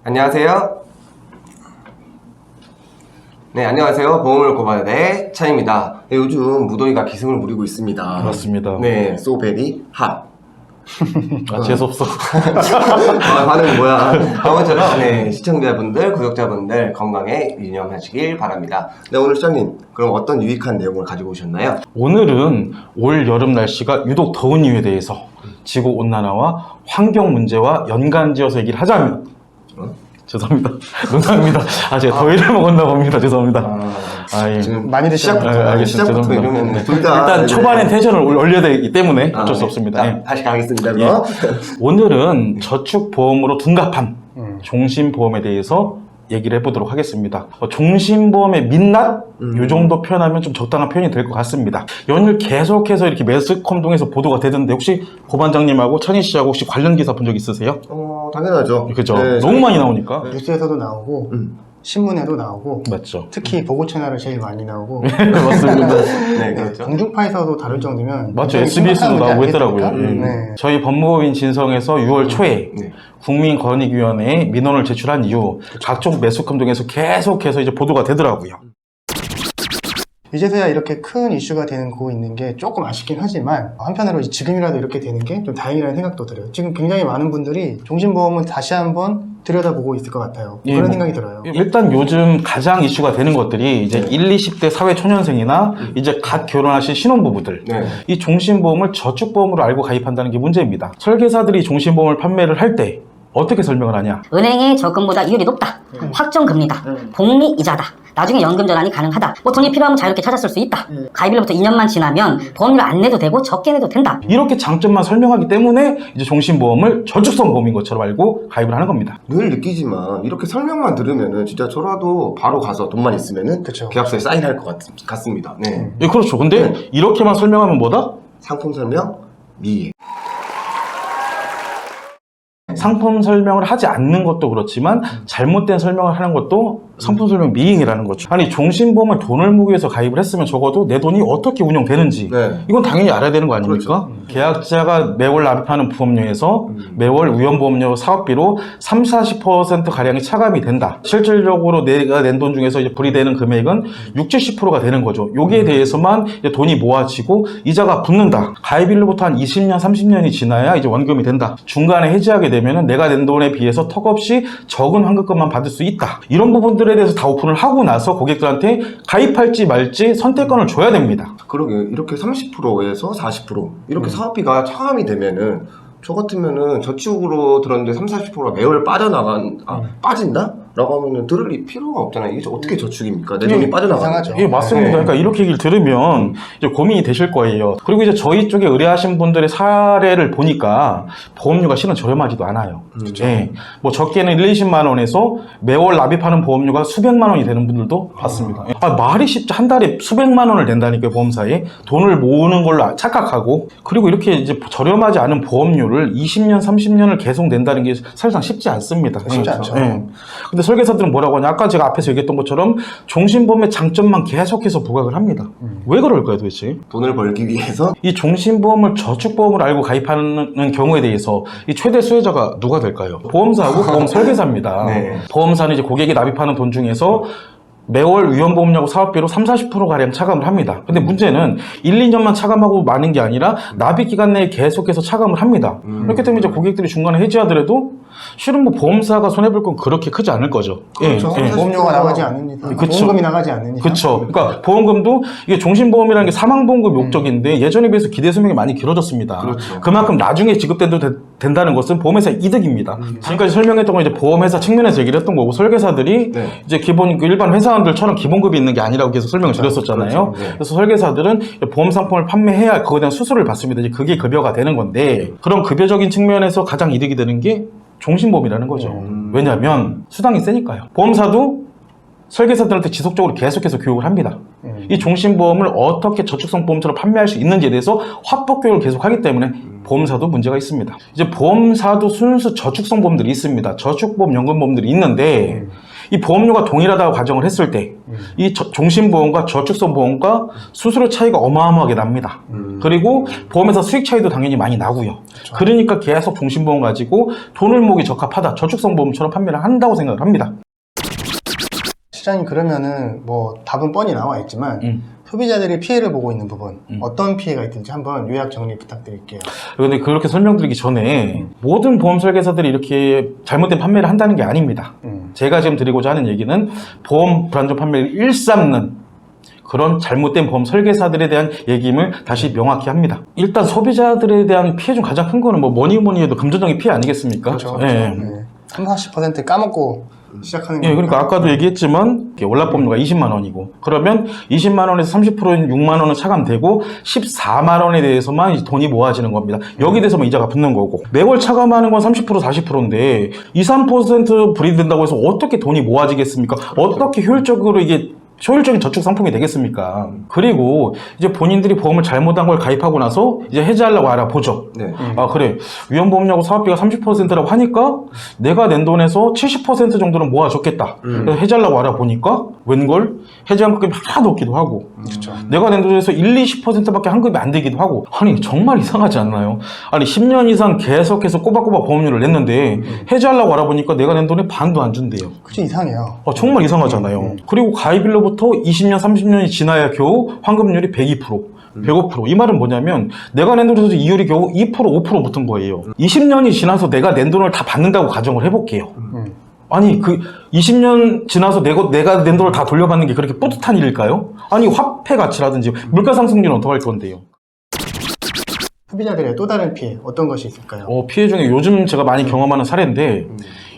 안녕하세요. 네, 안녕하세요. 보험을 고발의 차입니다. 네, 요즘 무더위가 기승을 부리고 있습니다. 그렇습니다. 네, so very hot. 재수없어. 반응은 뭐야? 아무쪼록 네, 시청자분들, 구독자분들 건강에 유념하시길 바랍니다. 네, 오늘 시장님, 그럼 어떤 유익한 내용을 가지고 오셨나요? 오늘은 올 여름 날씨가 유독 더운 이유에 대해서 지구온난화와 환경 문제와 연관지어서 얘기를 하자면 죄송합니다. 농담입니다. 제가 더위를 먹었나 봅니다. 죄송합니다. 예. 지금 많이 드셨나요? 시작부터, 시작부터 죄송합니다. 이러면 네. 둘 다. 일단 초반에 텐션을 올려야 되기 때문에 어쩔 수 없습니다. 자, 예. 다시 가겠습니다. 그럼. 오늘은 저축보험으로 둔갑한 종신보험에 대해서 얘기를 해보도록 하겠습니다. 종신보험의 민낯? 이 정도 표현하면 좀 적당한 표현이 될 것 같습니다. 연일 계속해서 이렇게 매스컴 통해서 보도가 되던데 혹시 고반장님하고 천희 씨하고 혹시 관련 기사 본 적 있으세요? 당연하죠. 그죠? 네, 너무 많이 나오니까. 뉴스에서도 나오고 신문에도 나오고 맞죠? 특히 보고 채널에 제일 많이 나오고 맞습니다. 네, 그렇죠. 공중파에서도 다룰 정도면 맞죠. 굉장히 SBS도 심각한 나오고 문제 했더라고요. 아니겠습니까? 네. 저희 법무법인 진성에서 6월 초에 네. 국민권익위원회에 민원을 제출한 이후 각종 매스컴 등에서 계속해서 이제 보도가 되더라고요. 이제서야 이렇게 큰 이슈가 되는 거 있는 게 조금 아쉽긴 하지만 한편으로 지금이라도 이렇게 되는 게 좀 다행이라는 생각도 들어요. 지금 굉장히 많은 분들이 종신보험을 다시 한번 들여다보고 있을 것 같아요. 예, 그런 뭐, 생각이 들어요. 일단 요즘 가장 이슈가 되는 것들이 이제 1, 20대 사회 초년생이나 이제 갓 결혼하신 신혼부부들 네. 이 종신보험을 저축보험으로 알고 가입한다는 게 문제입니다. 설계사들이 종신보험을 판매를 할 때 어떻게 설명을 하냐? 은행의 적금보다 이율이 높다. 확정금리다. 복리 이자다. 나중에 연금 전환이 가능하다. 돈이 필요하면 자유롭게 찾았을 수 있다. 가입일로부터 2년만 지나면 보험료를 안 내도 되고 적게 내도 된다. 이렇게 장점만 설명하기 때문에 이제 종신보험을 저축성 보험인 것처럼 알고 가입을 하는 겁니다. 늘 느끼지만 이렇게 설명만 들으면은 진짜 저라도 바로 가서 돈만 있으면은 그쵸. 계약서에 사인할 것 같습니다. 네. 예, 그렇죠. 근데 이렇게만 설명하면 뭐다? 상품 설명 미해. 상품 설명을 하지 않는 것도 그렇지만 잘못된 설명을 하는 것도 상품 설명 미행이라는 거죠. 아니 종신보험을 돈을 모으기 위해서 가입을 했으면 적어도 내 돈이 어떻게 운영되는지 네. 이건 당연히 알아야 되는 거 아닙니까? 계약자가 매월 납입하는 보험료에서 매월 위험보험료 사업비로 30-40%가량이 차감이 된다. 실질적으로 내가 낸 돈 중에서 이제 불이되는 금액은 60-70%가 되는 거죠. 여기에 대해서만 이제 돈이 모아지고 이자가 붙는다. 가입일로부터 한 20년, 30년이 지나야 이제 원금이 된다. 중간에 해지하게 되면은 내가 낸 돈에 비해서 턱없이 적은 환급금만 받을 수 있다. 이런 부분들에 대해서 다 오픈을 하고 나서 고객들한테 가입할지 말지 선택권을 줘야 됩니다. 그러게 이렇게 30%에서 40% 이렇게 사업비가 차감이 되면은 저 같으면은 저축으로 들었는데 30-40%가 매월 빠진다? 라고 하면은 들을 필요가 없잖아요. 이게 어떻게 저축입니까? 내 돈이 빠져나가는 이상하죠. 예, 맞습니다. 네. 그러니까 이렇게 얘기를 들으면 이제 고민이 되실 거예요. 그리고 이제 저희 쪽에 의뢰하신 분들의 사례를 보니까 보험료가 실은 저렴하지도 않아요. 예, 뭐 적게는 1, 20만 원에서 매월 납입하는 보험료가 수백만 원이 되는 분들도 봤습니다. 말이 쉽지 한 달에 수백만 원을 낸다니까요, 보험사에. 돈을 모으는 걸로 착각하고. 그리고 이렇게 이제 저렴하지 않은 보험료를 20년, 30년을 계속 낸다는 게 사실상 쉽지 않습니다. 쉽지 않죠. 예. 근데 설계사들은 뭐라고 하냐? 아까 제가 앞에서 얘기했던 것처럼 종신보험의 장점만 계속해서 부각을 합니다. 왜 그럴까요, 도대체? 돈을 벌기 위해서 이 종신보험을 저축보험으로 알고 가입하는 경우에 대해서 이 최대 수혜자가 누가 될까요? 보험사하고 보험 설계사입니다. 네. 보험사는 이제 고객이 납입하는 돈 중에서 매월 위험보험료하고 사업비로 30-40%가량 차감을 합니다. 근데 문제는 1, 2년만 차감하고 마는 게 아니라 납입 기간 내에 계속해서 차감을 합니다. 그렇기 때문에 이제 고객들이 중간에 해지하더라도 실은 뭐 보험사가 손해볼 건 그렇게 크지 않을 거죠. 그렇죠. 예, 예. 보험료가 나가지 않으니까 그쵸. 보험금이 나가지 않으니까 그렇죠. 그러니까 보험금도 이게 종신보험이라는 게 사망보험금 목적인데 예전에 비해서 기대 수명이 많이 길어졌습니다. 그렇죠. 그만큼 나중에 지급돼도 된다는 것은 보험회사의 이득입니다. 지금까지 설명했던 건 이제 보험회사 측면에서 얘기를 했던 거고 설계사들이 네. 이제 기본 그 일반 회사원들처럼 기본급이 있는 게 아니라고 계속 설명을 드렸었잖아요. 그렇죠. 네. 그래서 설계사들은 보험 상품을 판매해야 그거에 대한 수수료를 받습니다. 이제 그게 급여가 되는 건데 그런 급여적인 측면에서 가장 이득이 되는 게 종신보험이라는 거죠. 왜냐하면 수당이 세니까요. 보험사도 설계사들한테 지속적으로 계속해서 교육을 합니다. 이 종신보험을 어떻게 저축성 보험처럼 판매할 수 있는지에 대해서 화법 교육을 계속하기 때문에 보험사도 문제가 있습니다. 이제 보험사도 순수 저축성 보험들이 있습니다. 저축보험, 연금보험들이 있는데 이 보험료가 동일하다고 가정을 했을 때 이 종신보험과 저축성 보험과 수수료 차이가 어마어마하게 납니다. 그리고 보험회사 수익 차이도 당연히 많이 나고요. 그러니까 계속 종신보험 가지고 돈을 모으기 적합하다. 저축성 보험처럼 판매를 한다고 생각을 합니다. 시장님 그러면은 뭐 답은 뻔히 나와 있지만 소비자들이 피해를 보고 있는 부분 어떤 피해가 있든지 한번 요약 정리 부탁드릴게요. 그런데 그렇게 설명드리기 전에 모든 보험 설계사들이 이렇게 잘못된 판매를 한다는 게 아닙니다. 제가 지금 드리고자 하는 얘기는 보험 불안정 판매를 일삼는 그런 잘못된 보험 설계사들에 대한 얘기임을 다시 명확히 합니다. 일단 소비자들에 대한 피해 중 가장 큰 거는 뭐 뭐니 해도 금전적인 피해 아니겠습니까? 그렇죠. 예. 네. 30-40% 까먹고 시작하는 예, 그러니까 아까도 얘기했지만 월납보험료가 20만 원이고 그러면 20만 원에서 30%인 6만 원은 차감되고 14만 원에 대해서만 이제 돈이 모아지는 겁니다. 여기 대해서만 이자가 붙는 거고 매월 차감하는 건 30% 40%인데 2-3% 불이된다고 해서 어떻게 돈이 모아지겠습니까? 어떻게 효율적으로 이게 효율적인 저축 상품이 되겠습니까? 그리고 이제 본인들이 보험을 잘못한 걸 가입하고 나서 이제 해지하려고 알아보죠. 네. 아 그래 위험보험료하고 사업비가 30%라고 하니까 내가 낸 돈에서 70% 정도는 모아줬겠다. 그래서 해지하려고 알아보니까 웬걸 해지환급이 하나도 없기도 하고 내가 낸 돈에서 1-20%밖에 환급이 안 되기도 하고 아니 정말 이상하지 않나요? 아니 10년 이상 계속해서 꼬박꼬박 보험료를 냈는데 해지하려고 알아보니까 내가 낸 돈의 반도 안 준대요. 그치 이상해요. 정말 이상하잖아요. 그리고 가입일로부터 20년, 30년이 지나야 겨우 환급률이 102%, 105%. 이 말은 뭐냐면 내가 낸 돈에서 이율이 겨우 2%, 5% 붙은 거예요. 20년이 지나서 내가 낸 돈을 다 받는다고 가정을 해볼게요. 아니 그 20년 지나서 내가 낸 돈을 다 돌려받는 게 그렇게 뿌듯한 일일까요? 아니 화폐 가치라든지 물가 상승률은 어떡할 건데요? 소비자들의 또 다른 피해 어떤 것이 있을까요? 피해 중에 요즘 제가 많이 경험하는 사례인데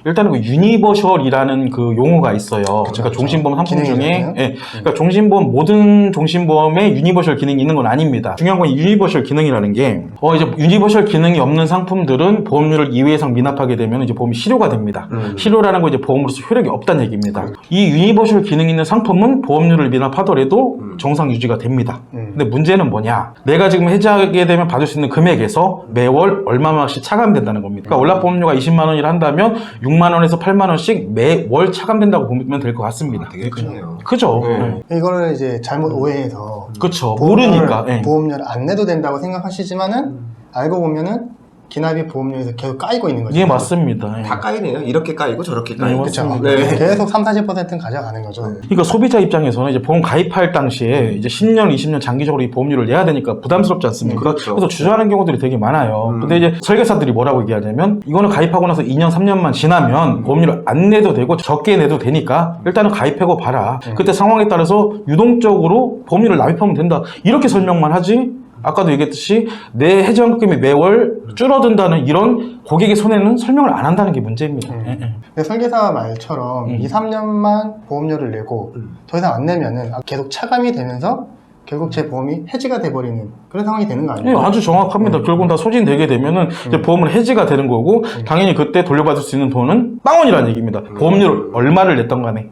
일단은 그 유니버셜이라는 그 용어가 있어요. 그러니까 종신보험 상품 중에, 예, 그러니까 종신보험 모든 종신보험에 유니버셜 기능이 있는 건 아닙니다. 중요한 건 유니버셜 기능이라는 게, 이제 유니버셜 기능이 없는 상품들은 보험료를 2회 이상 미납하게 되면 이제 보험이 실효가 됩니다. 실효라는 건 이제 보험으로서 효력이 없다는 얘기입니다. 이 유니버셜 기능이 있는 상품은 보험료를 미납하더라도 정상 유지가 됩니다. 근데 문제는 뭐냐? 내가 지금 해지하게 되면 받을 수 있는 금액에서 매월 얼마만씩 차감된다는 겁니다. 그러니까 월납보험료가 20만 원이라 한다면 6만 원에서 8만 원씩 매월 차감된다고 보면 될 것 같습니다. 되게 크네요. 그죠? 네. 이거를 이제 잘못 오해해서 그쵸. 모르니까. 예. 보험료를 안 내도 된다고 생각하시지만은 알고 보면은 기납이 보험료에서 계속 까이고 있는 거죠. 예, 맞습니다. 예. 다 까이네요. 이렇게 까이고 저렇게 까이고. 그렇죠. 네. 계속 30-40%는 가져가는 거죠. 그러니까 소비자 입장에서는 이제 보험 가입할 당시에 이제 10년, 20년 장기적으로 이 보험료를 내야 되니까 부담스럽지 않습니까? 그렇죠. 그래서 주저하는 경우들이 되게 많아요. 근데 이제 설계사들이 뭐라고 얘기하냐면 이거는 가입하고 나서 2년, 3년만 지나면 보험료를 안 내도 되고 적게 내도 되니까 일단은 가입하고 봐라. 그때 상황에 따라서 유동적으로 보험료를 납입하면 된다. 이렇게 설명만 하지 아까도 얘기했듯이 내 해지환급금이 매월 줄어든다는 이런 고객의 손해는 설명을 안 한다는 게 문제입니다. 근데 설계사 말처럼 2-3년만 보험료를 내고 더 이상 안 내면은 계속 차감이 되면서 결국 제 보험이 해지가 돼버리는 그런 상황이 되는 거 네, 아니에요? 아주 정확합니다. 결국은 다 소진되게 되면은 이제 보험은 해지가 되는 거고 당연히 그때 돌려받을 수 있는 돈은 빵원이라는 얘기입니다. 보험료를 얼마를 냈던 간에.